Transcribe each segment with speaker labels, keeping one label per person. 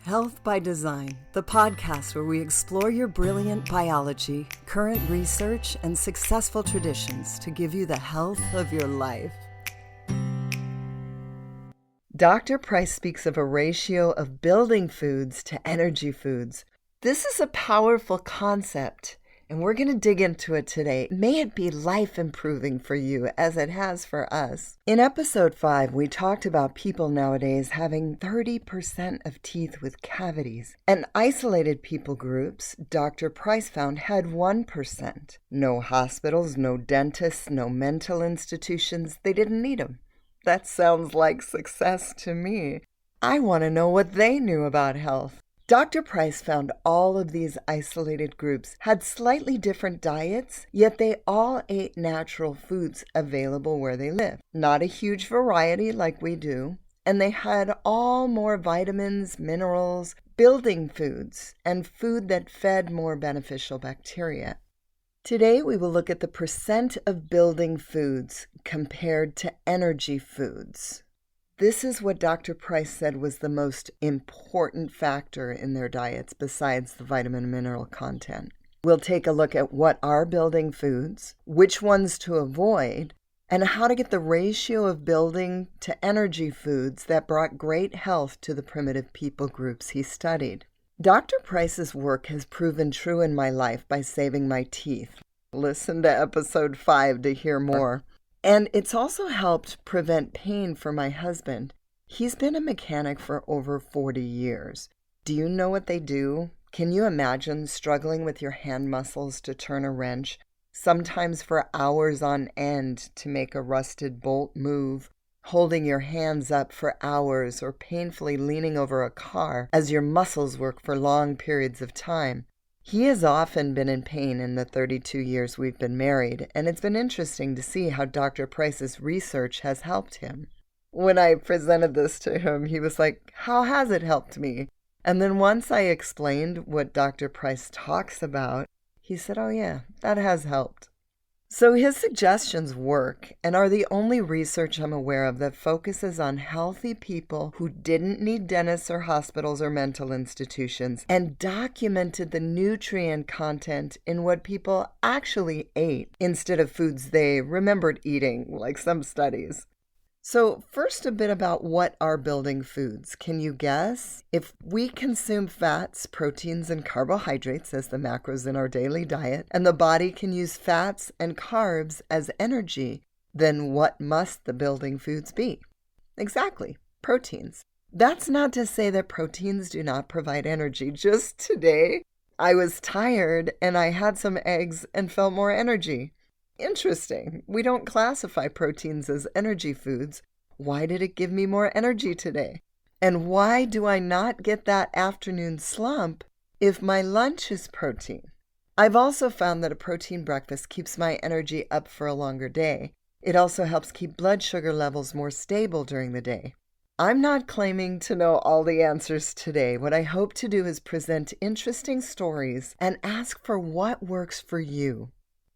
Speaker 1: Health by Design, the podcast where we explore your brilliant biology, current research, and successful traditions to give you the health of your life. Dr. Price speaks of a ratio of building foods to energy foods. This is a powerful concept, and we're going to dig into it today. May it be life-improving for you as it has for us. In episode 5, we talked about people nowadays having 30% of teeth with cavities. And isolated people groups, Dr. Price found, had 1%. No hospitals, no dentists, no mental institutions. They didn't need them. That sounds like success to me. I want to know what they knew about health. Dr. Price found all of these isolated groups had slightly different diets, yet they all ate natural foods available where they live. Not a huge variety like we do, and they had all more vitamins, minerals, building foods, and food that fed more beneficial bacteria. Today we will look at the percent of building foods compared to energy foods. This is what Dr. Price said was the most important factor in their diets besides the vitamin and mineral content. We'll take a look at what are building foods, which ones to avoid, and how to get the ratio of building to energy foods that brought great health to the primitive people groups he studied. Dr. Price's work has proven true in my life by saving my teeth. Listen to episode 5 to hear more. And it's also helped prevent pain for my husband. He's been a mechanic for over 40 years. Do you know what they do? Can you imagine struggling with your hand muscles to turn a wrench, sometimes for hours on end to make a rusted bolt move, holding your hands up for hours or painfully leaning over a car as your muscles work for long periods of time? He has often been in pain in the 32 years we've been married, and it's been interesting to see how Dr. Price's research has helped him. When I presented this to him, he was like, "How has it helped me?" And then once I explained what Dr. Price talks about, he said, "Oh yeah, that has helped." So his suggestions work and are the only research I'm aware of that focuses on healthy people who didn't need dentists or hospitals or mental institutions and documented the nutrient content in what people actually ate instead of foods they remembered eating, like some studies. So first, a bit about what are building foods. Can you guess? If we consume fats, proteins, and carbohydrates as the macros in our daily diet, and the body can use fats and carbs as energy, then what must the building foods be? Exactly, proteins. That's not to say that proteins do not provide energy. Just today, I was tired and I had some eggs and felt more energy. Interesting. We don't classify proteins as energy foods. Why did it give me more energy today? And why do I not get that afternoon slump if my lunch is protein? I've also found that a protein breakfast keeps my energy up for a longer day. It also helps keep blood sugar levels more stable during the day. I'm not claiming to know all the answers today. What I hope to do is present interesting stories and ask for what works for you.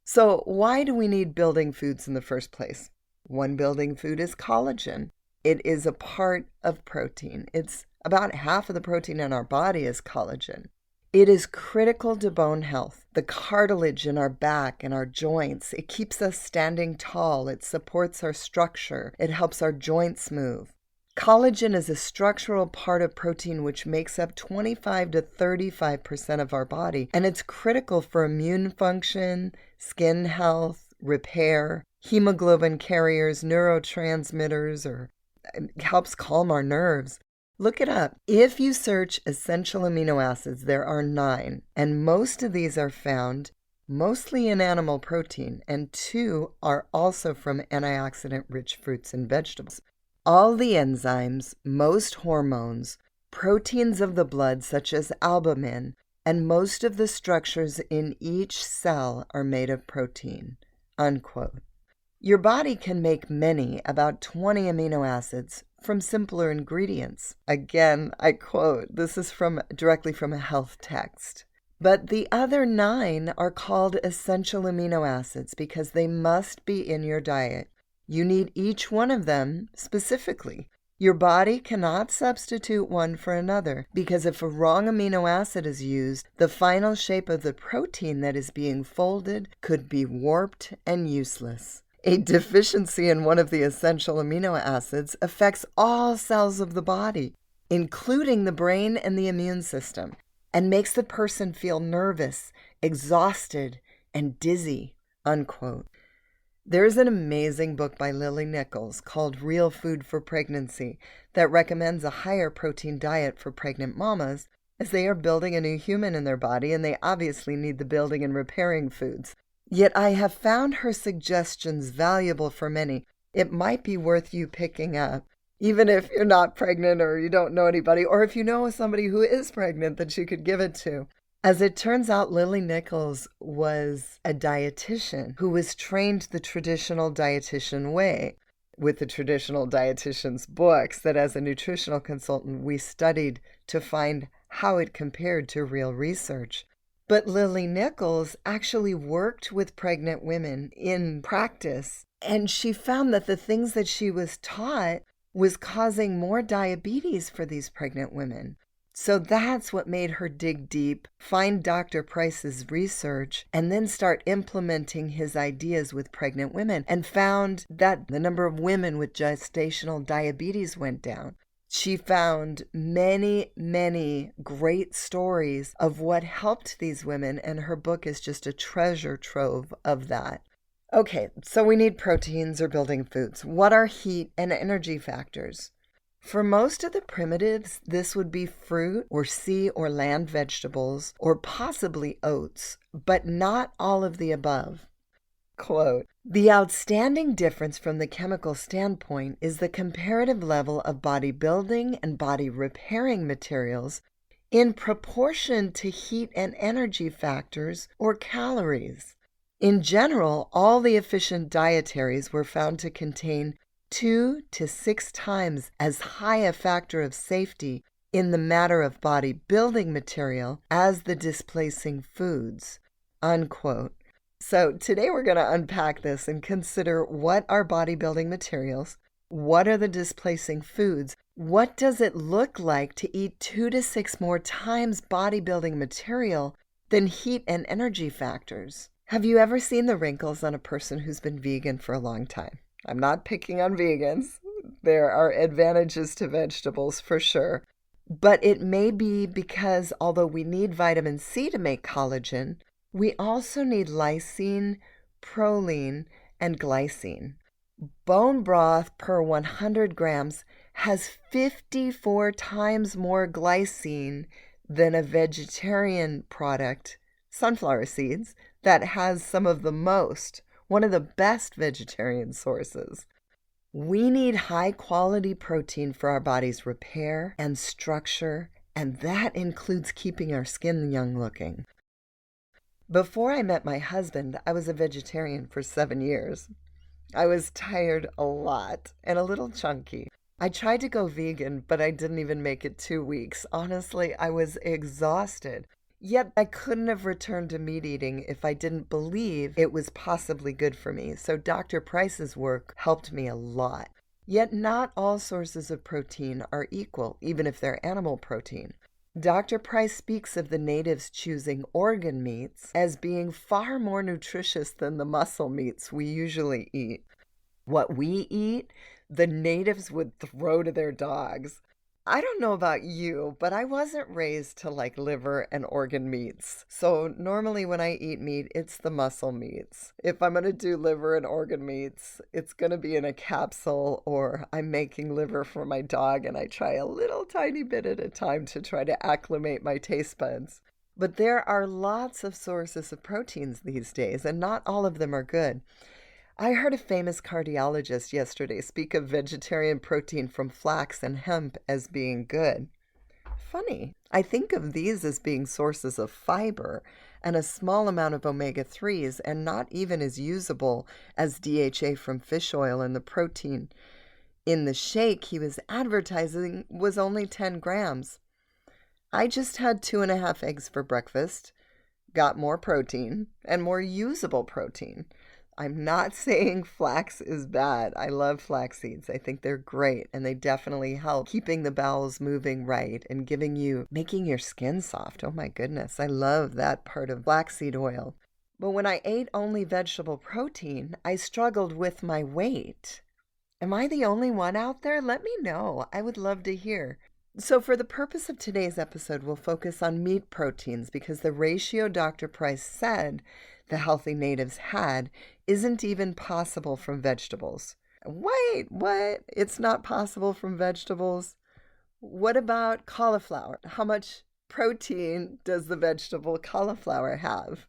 Speaker 1: So why do we need building foods in the first place? One building food is collagen. It is a part of protein. It's about half of the protein in our body is collagen. It is critical to bone health. The cartilage in our back and our joints, it keeps us standing tall. It supports our structure. It helps our joints move. Collagen is a structural part of protein which makes up 25 to 35% of our body, and it's critical for immune function, skin health, repair, hemoglobin carriers, neurotransmitters, or it helps calm our nerves. Look it up. If you search essential amino acids, there are 9, and most of these are found mostly in animal protein, and 2 are also from antioxidant-rich fruits and vegetables. All the enzymes, most hormones, proteins of the blood such as albumin, and most of the structures in each cell are made of protein." Unquote. Your body can make many, about 20 amino acids, from simpler ingredients. Again, I quote, this is directly from a health text. But the other 9 are called essential amino acids because they must be in your diet. You need each one of them specifically. Your body cannot substitute one for another because if a wrong amino acid is used, the final shape of the protein that is being folded could be warped and useless. A deficiency in one of the essential amino acids affects all cells of the body, including the brain and the immune system, and makes the person feel nervous, exhausted, and dizzy, unquote. There's an amazing book by Lily Nichols called Real Food for Pregnancy that recommends a higher protein diet for pregnant mamas as they are building a new human in their body and they obviously need the building and repairing foods. Yet I have found her suggestions valuable for many. It might be worth you picking up, even if you're not pregnant or you don't know anybody, or if you know somebody who is pregnant that you could give it to. As it turns out, Lily Nichols was a dietitian who was trained the traditional dietitian way with the traditional dietitian's books that as a nutritional consultant we studied to find how it compared to real research. But Lily Nichols actually worked with pregnant women in practice, and she found that the things that she was taught was causing more diabetes for these pregnant women. So that's what made her dig deep, find Dr. Price's research, and then start implementing his ideas with pregnant women, and found that the number of women with gestational diabetes went down. She found many, many great stories of what helped these women, and her book is just a treasure trove of that. Okay, so we need proteins or building foods. What are heat and energy factors? For most of the primitives, this would be fruit or sea or land vegetables or possibly oats, but not all of the above. Quote, "The outstanding difference from the chemical standpoint is the comparative level of body building and body repairing materials in proportion to heat and energy factors or calories. In general, all the efficient dietaries were found to contain 2 to 6 times as high a factor of safety in the matter of body building material as the displacing foods," unquote. So today we're going to unpack this and consider what are bodybuilding materials, what are the displacing foods, what does it look like to eat 2 to 6 more times bodybuilding material than heat and energy factors. Have you ever seen the wrinkles on a person who's been vegan for a long time? I'm not picking on vegans. There are advantages to vegetables for sure. But it may be because although we need vitamin C to make collagen, we also need lysine, proline, and glycine. Bone broth per 100 grams has 54 times more glycine than a vegetarian product, sunflower seeds, that has some of the most, one of the best vegetarian sources. We need high-quality protein for our body's repair and structure, and that includes keeping our skin young-looking. Before I met my husband, I was a vegetarian for 7 years. I was tired a lot and a little chunky. I tried to go vegan, but I didn't even make it 2 weeks. Honestly, I was exhausted. Yet I couldn't have returned to meat eating if I didn't believe it was possibly good for me. So Dr. Price's work helped me a lot. Yet not all sources of protein are equal, even if they're animal protein. Dr. Price speaks of the natives choosing organ meats as being far more nutritious than the muscle meats we usually eat. What we eat, the natives would throw to their dogs. I don't know about you, but I wasn't raised to like liver and organ meats. So normally when I eat meat, it's the muscle meats. If I'm going to do liver and organ meats, it's going to be in a capsule, or I'm making liver for my dog and I try a little tiny bit at a time to try to acclimate my taste buds. But there are lots of sources of proteins these days, and not all of them are good. I heard a famous cardiologist yesterday speak of vegetarian protein from flax and hemp as being good. Funny. I think of these as being sources of fiber and a small amount of omega-3s, and not even as usable as DHA from fish oil, and the protein in the shake he was advertising was only 10 grams. I just had 2.5 eggs for breakfast, got more protein and more usable protein. I'm not saying flax is bad. I love flax seeds. I think they're great, and they definitely help keeping the bowels moving right and making your skin soft. Oh my goodness, I love that part of flaxseed oil. But when I ate only vegetable protein, I struggled with my weight. Am I the only one out there? Let me know. I would love to hear. So, for the purpose of today's episode, we'll focus on meat proteins because the ratio Dr. Price said the healthy natives had isn't even possible from vegetables. Wait, what? It's not possible from vegetables? What about cauliflower? How much protein does the vegetable cauliflower have?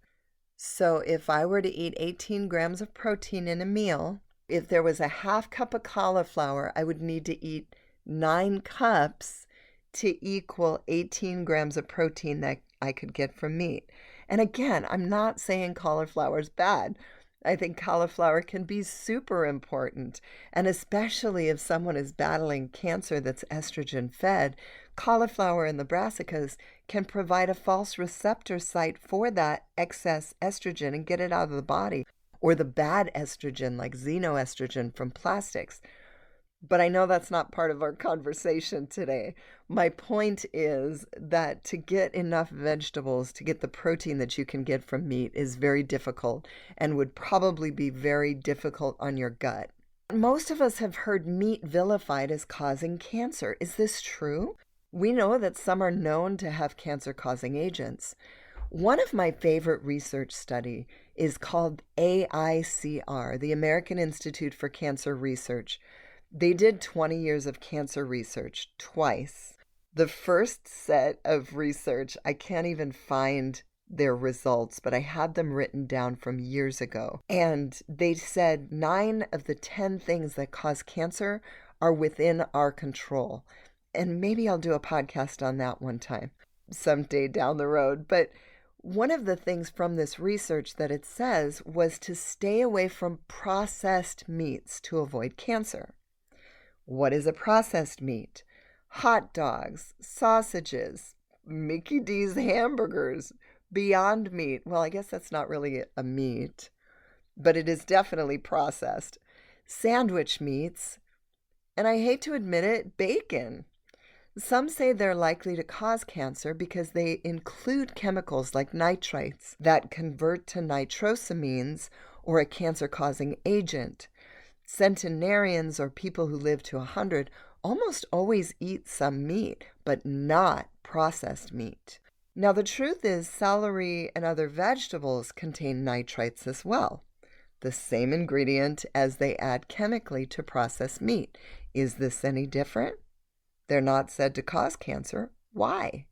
Speaker 1: So, if I were to eat 18 grams of protein in a meal, if there was a half cup of cauliflower, I would need to eat 9 cups to equal 18 grams of protein that I could get from meat. And again, I'm not saying cauliflower is bad. I think cauliflower can be super important. And especially if someone is battling cancer that's estrogen fed, cauliflower and the brassicas can provide a false receptor site for that excess estrogen and get it out of the body, or the bad estrogen like xenoestrogen from plastics. But I know that's not part of our conversation today. My point is that to get enough vegetables, to get the protein that you can get from meat, is very difficult and would probably be very difficult on your gut. Most of us have heard meat vilified as causing cancer. Is this true? We know that some are known to have cancer-causing agents. One of my favorite research study is called AICR, the American Institute for Cancer Research. They did 20 years of cancer research twice. The first set of research, I can't even find their results, but I had them written down from years ago. And they said 9 of the 10 things that cause cancer are within our control. And maybe I'll do a podcast on that one time, someday down the road. But one of the things from this research that it says was to stay away from processed meats to avoid cancer. What is a processed meat? Hot dogs, sausages, Mickey D's hamburgers, Beyond Meat. Well, I guess that's not really a meat, but it is definitely processed. Sandwich meats, and I hate to admit it, bacon. Some say they're likely to cause cancer because they include chemicals like nitrates that convert to nitrosamines, or a cancer-causing agent. Centenarians, or people who live to 100, almost always eat some meat, but not processed meat. Now, the truth is celery and other vegetables contain nitrates as well, the same ingredient as they add chemically to processed meat. Is this any different? They're not said to cause cancer. Why?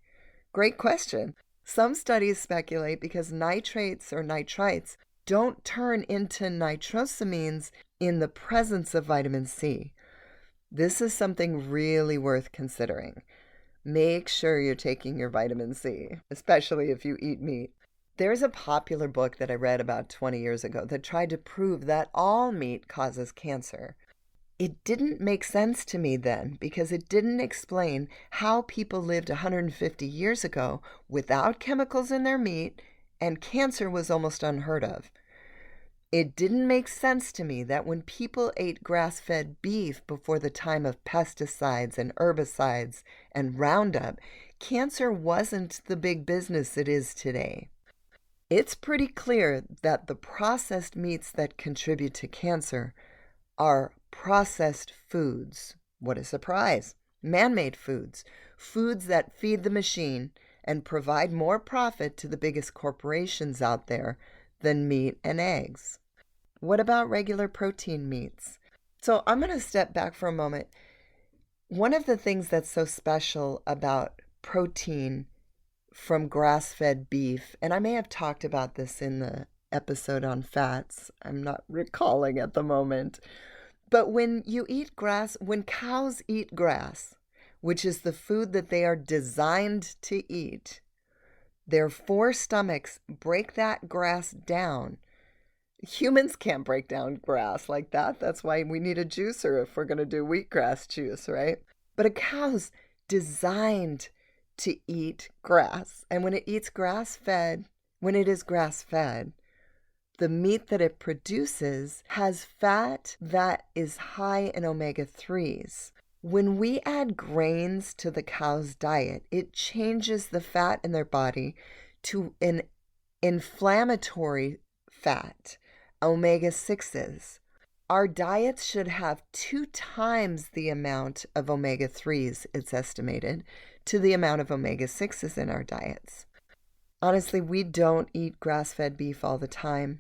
Speaker 1: Great question. Some studies speculate because nitrates or nitrites don't turn into nitrosamines in the presence of vitamin C. This is something really worth considering. Make sure you're taking your vitamin C, especially if you eat meat. There's a popular book that I read about 20 years ago that tried to prove that all meat causes cancer. It didn't make sense to me then because it didn't explain how people lived 150 years ago without chemicals in their meat, and cancer was almost unheard of. It didn't make sense to me that when people ate grass-fed beef before the time of pesticides and herbicides and Roundup, cancer wasn't the big business it is today. It's pretty clear that the processed meats that contribute to cancer are processed foods. What a surprise. Man-made foods. Foods that feed the machine and provide more profit to the biggest corporations out there than meat and eggs. What about regular protein meats? So I'm going to step back for a moment. One of the things that's so special about protein from grass-fed beef, and I may have talked about this in the episode on fats, I'm not recalling at the moment, but when cows eat grass, which is the food that they are designed to eat, their 4 stomachs break that grass down. Humans can't break down grass like that. That's why we need a juicer if we're going to do wheatgrass juice, right? But a cow's designed to eat grass. And when it is grass-fed, The meat that it produces has fat that is high in omega-3s. When we add grains to the cow's diet, it changes the fat in their body to an inflammatory fat, omega-6s. Our diets should have 2 times the amount of omega-3s, it's estimated, to the amount of omega-6s in our diets. Honestly, we don't eat grass-fed beef all the time.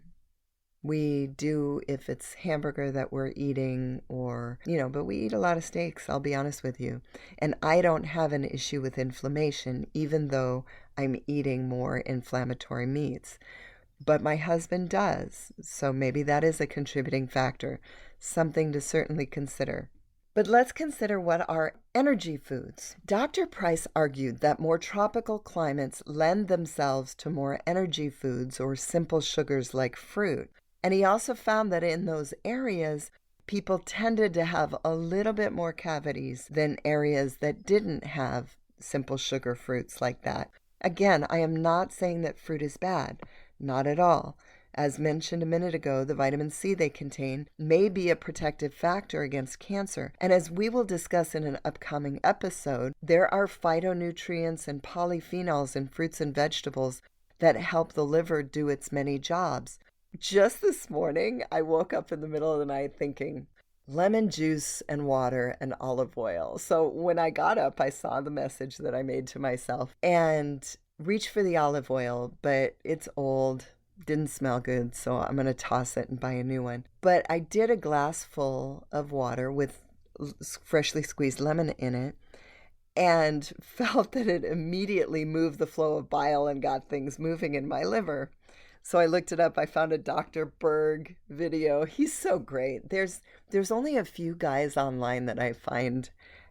Speaker 1: We do if it's hamburger that we're eating or, but we eat a lot of steaks, I'll be honest with you. And I don't have an issue with inflammation, even though I'm eating more inflammatory meats. But my husband does, so maybe that is a contributing factor, something to certainly consider. But let's consider what are energy foods. Dr. Price argued that more tropical climates lend themselves to more energy foods or simple sugars like fruit. And he also found that in those areas, people tended to have a little bit more cavities than areas that didn't have simple sugar fruits like that. Again, I am not saying that fruit is bad. Not at all. As mentioned a minute ago, the vitamin C they contain may be a protective factor against cancer. And as we will discuss in an upcoming episode, there are phytonutrients and polyphenols in fruits and vegetables that help the liver do its many jobs. Just this morning, I woke up in the middle of the night thinking, lemon juice and water and olive oil. So when I got up, I saw the message that I made to myself and reached for the olive oil, but it's old, didn't smell good, so I'm going to toss it and buy a new one. But I did a glass full of water with freshly squeezed lemon in it and felt that it immediately moved the flow of bile and got things moving in my liver. So I looked it up. I found a Dr. Berg video. He's so great. There's only a few guys online that I find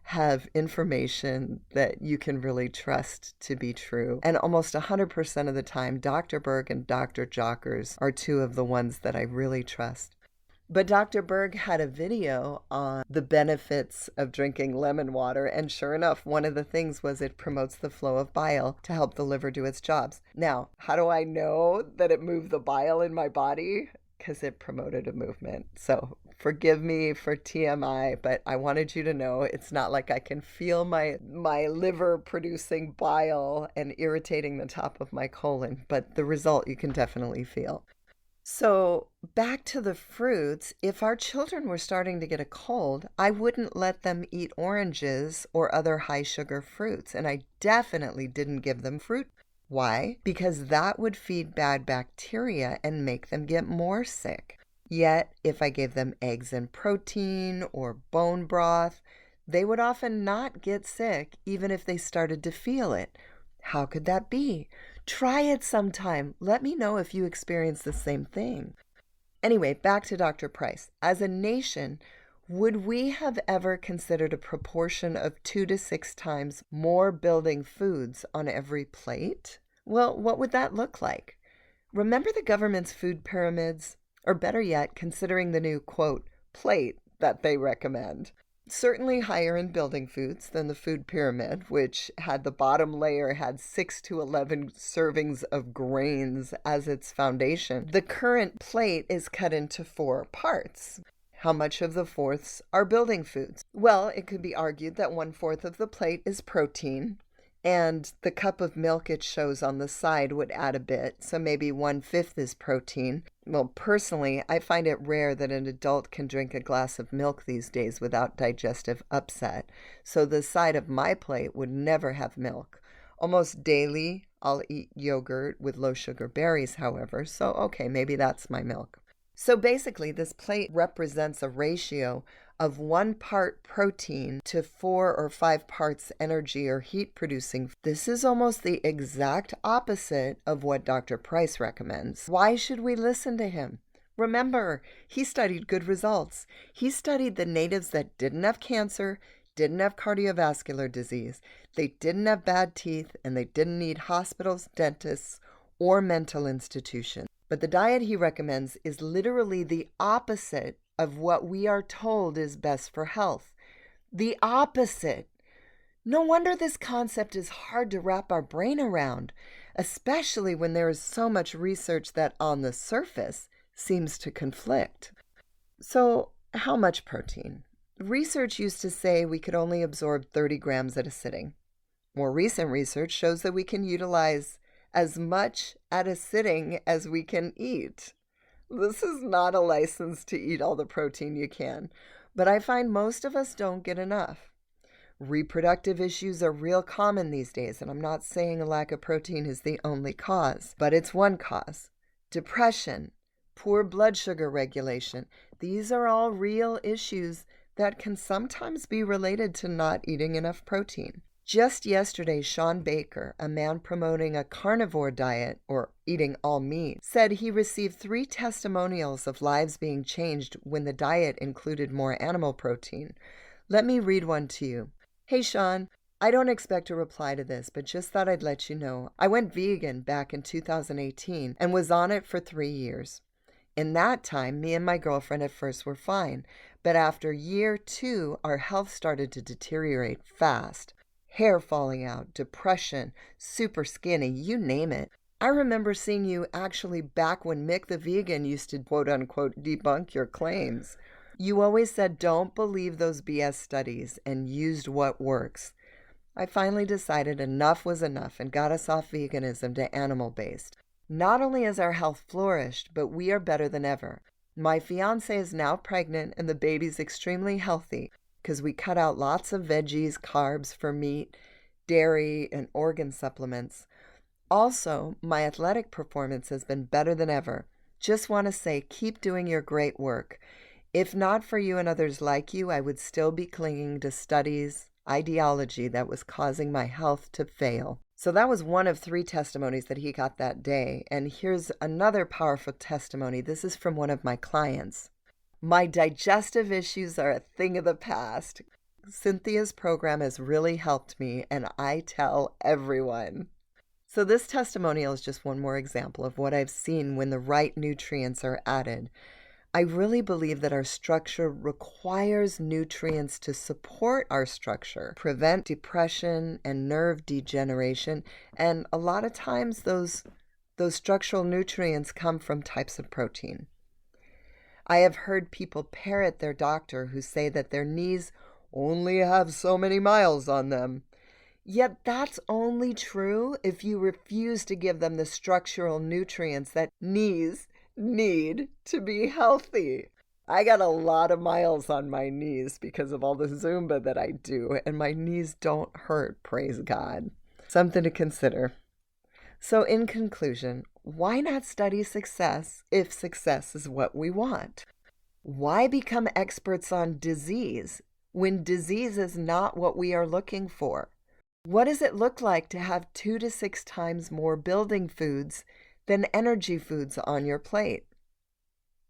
Speaker 1: have information that you can really trust to be true. And almost 100% of the time, Dr. Berg and Dr. Jockers are two of the ones that I really trust. But Dr. Berg had a video on the benefits of drinking lemon water, and sure enough, one of the things was it promotes the flow of bile to help the liver do its jobs. Now, how do I know that it moved the bile in my body? Because it promoted a movement. So forgive me for TMI, but I wanted you to know it's not like I can feel my liver producing bile and irritating the top of my colon, but the result you can definitely feel. So back to the fruits, if our children were starting to get a cold, I wouldn't let them eat oranges or other high sugar fruits, and I definitely didn't give them fruit. Why? Because that would feed bad bacteria and make them get more sick. Yet, if I gave them eggs and protein or bone broth, they would often not get sick even if they started to feel it. How could that be? Try it sometime. Let me know if you experience the same thing. Anyway, back to Dr. Price. As a nation, would we have ever considered a proportion of 2 to 6 times more building foods on every plate? Well, what would that look like? Remember the government's food pyramids? Or better yet, considering the new, quote, plate that they recommend. Certainly higher in building foods than the food pyramid, which had the bottom layer had 6 to 11 servings of grains as its foundation. The current plate is cut into 4 parts. How much of the fourths are building foods? Well, it could be argued that 1/4 of the plate is protein, and the cup of milk it shows on the side would add a bit, so maybe 1/5 is protein. Well, personally, I find it rare that an adult can drink a glass of milk these days without digestive upset, so the side of my plate would never have milk. Almost daily, I'll eat yogurt with low-sugar berries, however, so okay, maybe that's my milk. So basically, this plate represents a ratio of 1 part protein to 4 or 5 parts energy or heat producing. This is almost the exact opposite of what Dr. Price recommends. Why should we listen to him? Remember, he studied good results. He studied the natives that didn't have cancer, didn't have cardiovascular disease, they didn't have bad teeth, and they didn't need hospitals, dentists, or mental institutions. But the diet he recommends is literally the opposite of what we are told is best for health. The opposite. No wonder this concept is hard to wrap our brain around, especially when there is so much research that on the surface seems to conflict. So, how much protein? Research used to say we could only absorb 30 grams at a sitting. More recent research shows that we can utilize as much at a sitting as we can eat. This is not a license to eat all the protein you can, but I find most of us don't get enough. Reproductive issues are real common these days, and I'm not saying a lack of protein is the only cause, but it's one cause. Depression, poor blood sugar regulation, these are all real issues that can sometimes be related to not eating enough protein. Just yesterday, Sean Baker, a man promoting a carnivore diet or eating all meat, said he received 3 testimonials of lives being changed when the diet included more animal protein. Let me read one to you. Hey, Sean, I don't expect a reply to this, but just thought I'd let you know. I went vegan back in 2018 and was on it for 3 years. In that time, me and my girlfriend at first were fine, but after year 2, our health started to deteriorate fast. Hair falling out, depression, super skinny, you name it. I remember seeing you actually back when Mick the vegan used to quote-unquote debunk your claims. You always said don't believe those BS studies and used what works. I finally decided enough was enough and got us off veganism to animal-based. Not only has our health flourished, but we are better than ever. My fiance is now pregnant and the baby's extremely healthy, because we cut out lots of veggies, carbs for meat, dairy, and organ supplements. Also, my athletic performance has been better than ever. Just want to say, keep doing your great work. If not for you and others like you, I would still be clinging to studies, ideology that was causing my health to fail. So that was one of 3 testimonies that he got that day. And here's another powerful testimony. This is from one of my clients. My digestive issues are a thing of the past. Cynthia's program has really helped me, and I tell everyone. So this testimonial is just one more example of what I've seen when the right nutrients are added. I really believe that our structure requires nutrients to support our structure, prevent depression and nerve degeneration, and a lot of times those structural nutrients come from types of protein. I have heard people parrot their doctor who say that their knees only have so many miles on them. Yet that's only true if you refuse to give them the structural nutrients that knees need to be healthy. I got a lot of miles on my knees because of all the Zumba that I do, and my knees don't hurt, praise God. Something to consider. So in conclusion, why not study success if success is what we want? Why become experts on disease when disease is not what we are looking for? What does it look like to have 2 to 6 times more building foods than energy foods on your plate?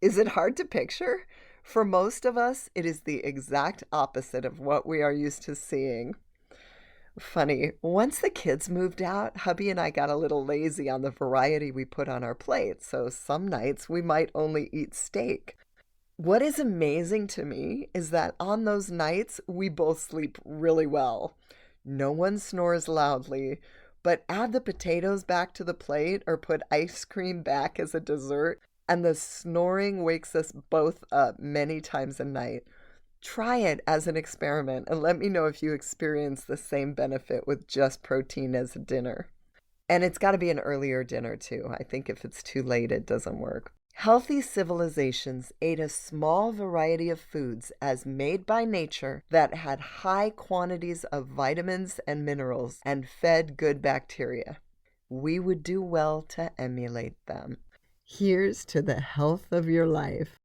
Speaker 1: Is it hard to picture? For most of us, it is the exact opposite of what we are used to seeing. Funny, once the kids moved out, hubby and I got a little lazy on the variety we put on our plate, so some nights we might only eat steak. What is amazing to me is that on those nights, we both sleep really well. No one snores loudly, but add the potatoes back to the plate or put ice cream back as a dessert, and the snoring wakes us both up many times a night. Try it as an experiment and let me know if you experience the same benefit with just protein as a dinner. And it's got to be an earlier dinner too. I think if it's too late, it doesn't work. Healthy civilizations ate a small variety of foods as made by nature that had high quantities of vitamins and minerals and fed good bacteria. We would do well to emulate them. Here's to the health of your life.